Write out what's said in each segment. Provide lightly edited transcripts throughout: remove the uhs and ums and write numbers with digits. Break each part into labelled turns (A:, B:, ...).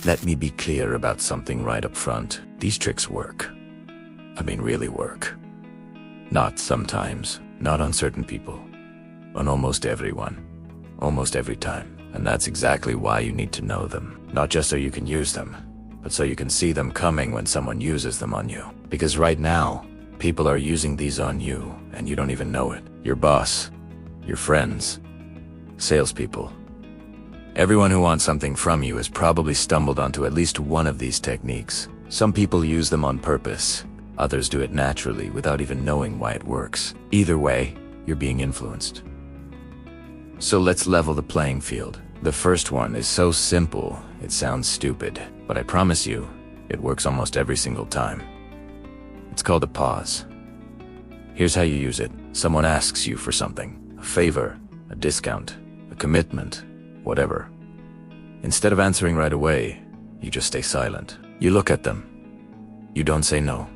A: Let me be clear about something right up front. These tricks work. I mean, really work. Not sometimes, not on certain people, on almost everyone, almost every time. And that's exactly why you need to know them. Not just so you can use them, but so you can see them coming when someone uses them on you. Because right now, people are using these on you, and you don't even know it. Your boss, your friends, salespeople. Everyone who wants something from you has probably stumbled onto at least one of these techniques. Some people use them on purpose. Others do it naturally without even knowing why it works. Either way, you're being influenced. So let's level the playing field. The first one is so simple, it sounds stupid, but I promise you, it works almost every single time. It's called a pause. Here's how you use it. Someone asks you for something, a favor, a discount, a commitment, whatever. Instead of answering right away, you just stay silent. You look at them. You don't say no.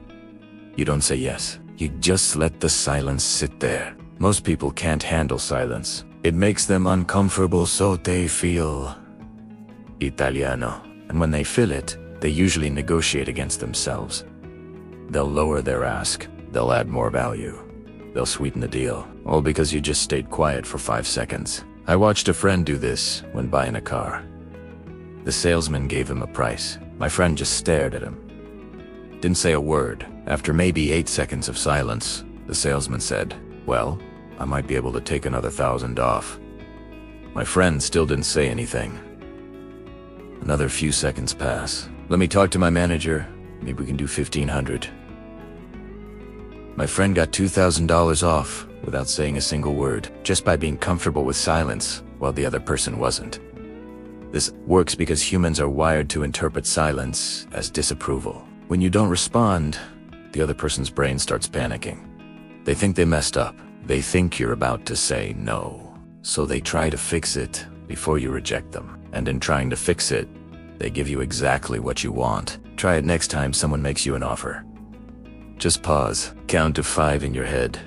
A: You don't say yes. You just let the silence sit there. Most people can't handle silence. It makes them uncomfortable, so they feel Italiano. And when they feel it, they usually negotiate against themselves. They'll lower their ask. They'll add more value. They'll sweeten the deal. All because you just stayed quiet for 5 seconds. I watched a friend do this when buying a car. The salesman gave him a price. My friend just stared at him. Didn't say a word. After maybe 8 seconds of silence, the salesman said, "Well, I might be able to take another 1,000 off." My friend still didn't say anything. Another few seconds pass. "Let me talk to my manager. Maybe we can do 1,500. My friend got $2,000 off without saying a single word, just by being comfortable with silence while the other person wasn't. This works because humans are wired to interpret silence as disapproval. When you don't respond, the other person's brain starts panicking. They think they messed up. They think you're about to say no. So they try to fix it before you reject them. And in trying to fix it, they give you exactly what you want. Try it next time someone makes you an offer. Just pause, count to 5 in your head.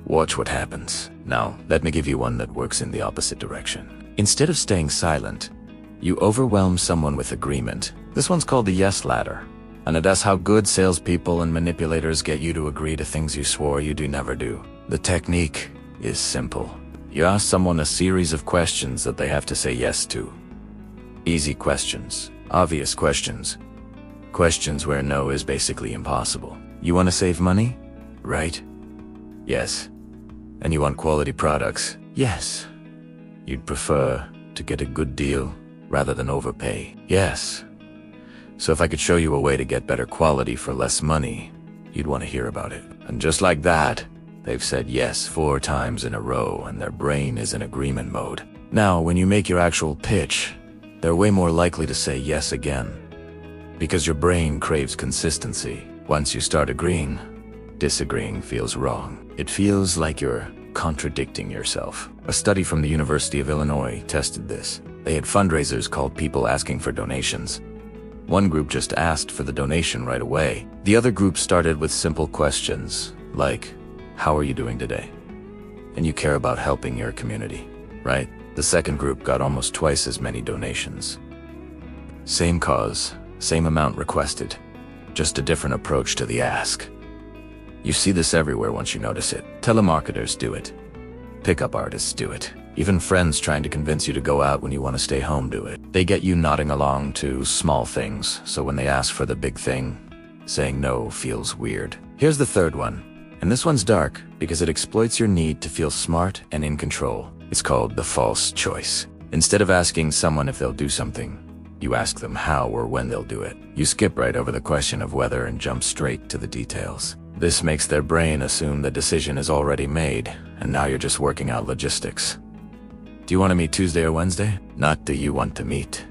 A: Watch what happens. Now, let me give you one that works in the opposite direction. Instead of staying silent, you overwhelm someone with agreement. This one's called the yes ladder. And that's how good salespeople and manipulators get you to agree to things you swore you'd never do. The technique is simple. You ask someone a series of questions that they have to say yes to. Easy questions, obvious questions. Questions where no is basically impossible. You want to save money? Right? Yes. And you want quality products? Yes. You'd prefer to get a good deal rather than overpay? Yes. So if I could show you a way to get better quality for less money, you'd want to hear about it. And just like that, they've said yes 4 times in a row and their brain is in agreement mode. Now, when you make your actual pitch, they're way more likely to say yes again. Because your brain craves consistency. Once you start agreeing, disagreeing feels wrong. It feels like you're contradicting yourself. A study from the University of Illinois tested this. They had fundraisers called people asking for donations. One group just asked for the donation right away. The other group started with simple questions, like, "How are you doing today? And you care about helping your community, right?" The second group got almost twice as many donations. Same cause, same amount requested, just a different approach to the ask. You see this everywhere once you notice it. Telemarketers do it. Pickup artists do it. Even friends trying to convince you to go out when you want to stay home do it. They get you nodding along to small things, so when they ask for the big thing, saying no feels weird. Here's the third one, and this one's dark because it exploits your need to feel smart and in control. It's called the false choice. Instead of asking someone if they'll do something, you ask them how or when they'll do it. You skip right over the question of whether and jump straight to the details. This makes their brain assume the decision is already made, and now you're just working out logistics. Do you want to meet Tuesday or Wednesday? Not do you want to meet.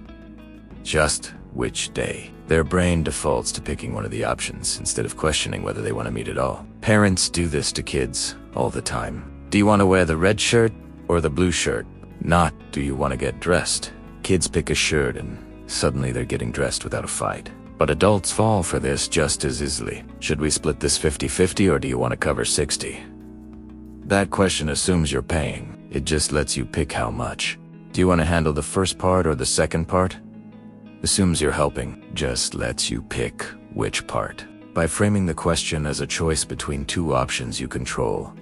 A: Just which day. Their brain defaults to picking one of the options instead of questioning whether they want to meet at all. Parents do this to kids all the time. Do you want to wear the red shirt or the blue shirt? Not do you want to get dressed. Kids pick a shirt and suddenly they're getting dressed without a fight. But adults fall for this just as easily. Should we split this 50-50 or do you want to cover 60? That question assumes you're paying. It just lets you pick how much. Do Do you want to handle the first part or the second part? Assumes you're helping, just lets you pick which part. By framing the question as a choice between two options you control,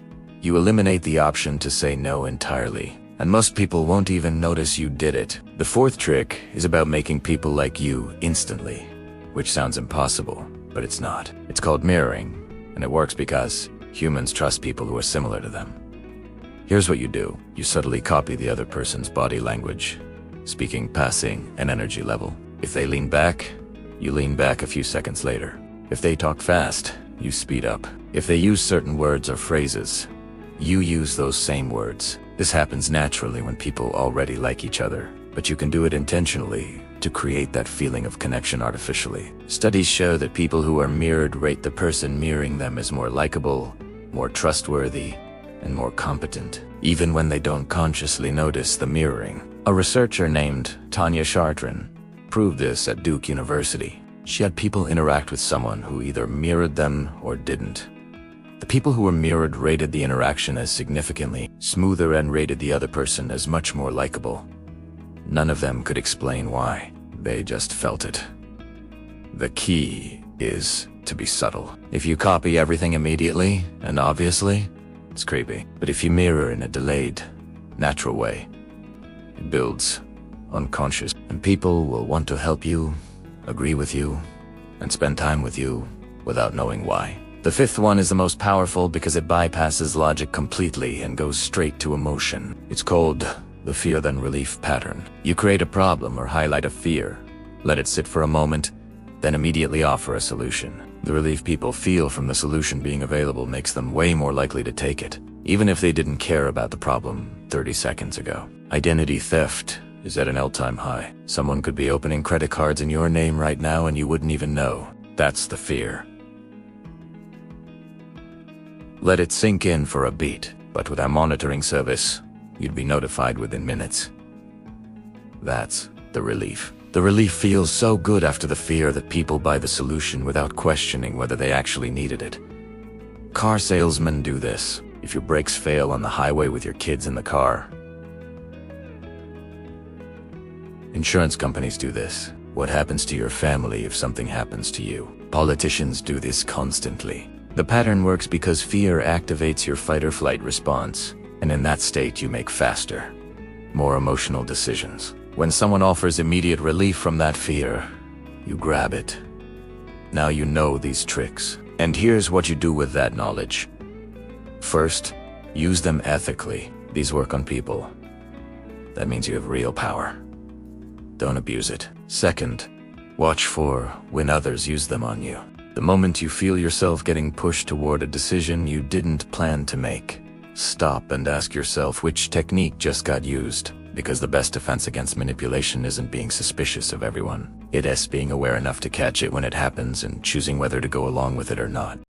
A: you eliminate the option to say no entirely. And most people won't even notice you did it. The fourth trick is about making people like you instantly, which sounds impossible, but it's not. It's called mirroring, and it works because humans trust people who are similar to them. Here's what you do. You subtly copy the other person's body language, speaking, passing, and energy level. If they lean back, you lean back a few seconds later. If they talk fast, you speed up. If they use certain words or phrases, you use those same words. This happens naturally when people already like each other, but you can do it intentionally to create that feeling of connection artificially. Studies show that people who are mirrored rate the person mirroring them as more likable, more trustworthy, and more competent, even when they don't consciously notice the mirroring. A researcher named Tanya Chartrand proved this at Duke University. She had people interact with someone who either mirrored them or didn't. The people who were mirrored rated the interaction as significantly smoother and rated the other person as much more likable. None of them could explain why. They just felt it. The key is to be subtle. If you copy everything immediately and obviously, it's creepy. But if you mirror in a delayed, natural way, it builds unconscious, and people will want to help you, agree with you, and spend time with you without knowing why. The fifth one is the most powerful because it bypasses logic completely and goes straight to emotion. It's called the fear then relief pattern. You create a problem or highlight a fear, let it sit for a moment, then immediately offer a solution. The relief people feel from the solution being available makes them way more likely to take it, even if they didn't care about the problem 30 seconds ago. Identity theft is at an all-time high. Someone could be opening credit cards in your name right now and you wouldn't even know. That's the fear. Let it sink in for a beat, but with our monitoring service, you'd be notified within minutes. That's the relief. The relief feels so good after the fear that people buy the solution without questioning whether they actually needed it. Car salesmen do this. If your brakes fail on the highway with your kids in the car. Insurance companies do this. What happens to your family if something happens to you? Politicians do this constantly. The pattern works because fear activates your fight or flight response, and in that state you make faster, more emotional decisions. When someone offers immediate relief from that fear, you grab it. Now you know these tricks, and here's what you do with that knowledge. First, use them ethically. These work on people. That means you have real power. Don't abuse it. Second, watch for when others use them on you. The moment you feel yourself getting pushed toward a decision you didn't plan to make, stop and ask yourself which technique just got used, because the best defense against manipulation isn't being suspicious of everyone. It's being aware enough to catch it when it happens and choosing whether to go along with it or not.